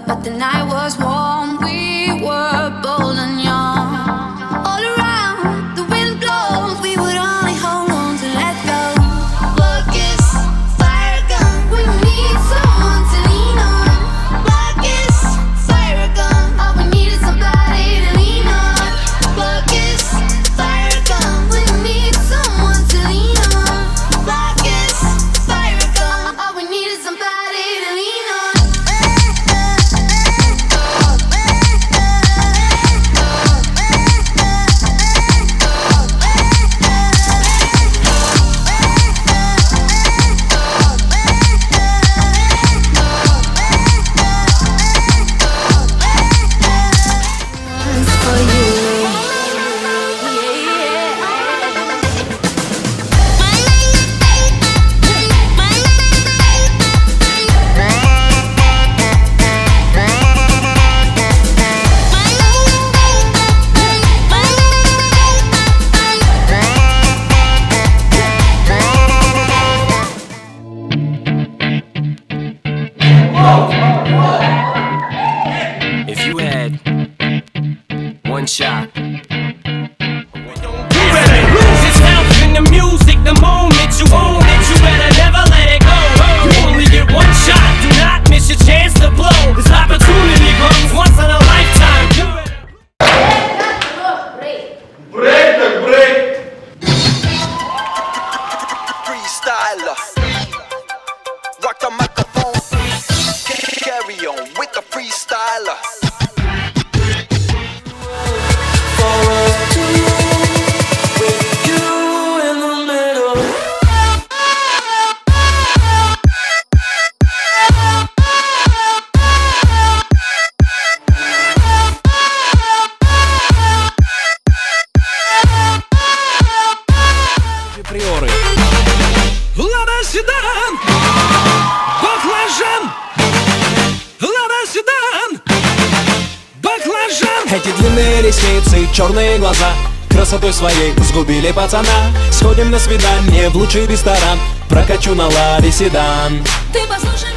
but the night was warm. We were bold and young. All around, the wind blows. We would only hold on to let go. Blackest fire gun. We need someone to lean on. Blackest fire gun. All we need is somebody to lean on. Blackest fire gun. We need someone to lean on. Blackest fire gun. All we need is somebody to lean on. For you. If you had one shot, You better lose yourself in the music the moment you own it. You better never let it go. You only get one shot, do not miss your chance to blow. This opportunity comes once in a lifetime. You Брейк так брейк. Freestyler, rock the microphone, carry on with the freestyler. приоры. Лада седан, баклажан. Лада седан, баклажан. Эти длинные ресницы, черные глаза красотой своей сгубили пацана. Сходим на свидание в лучший ресторан, прокачу на Ладе седан. Ты послушай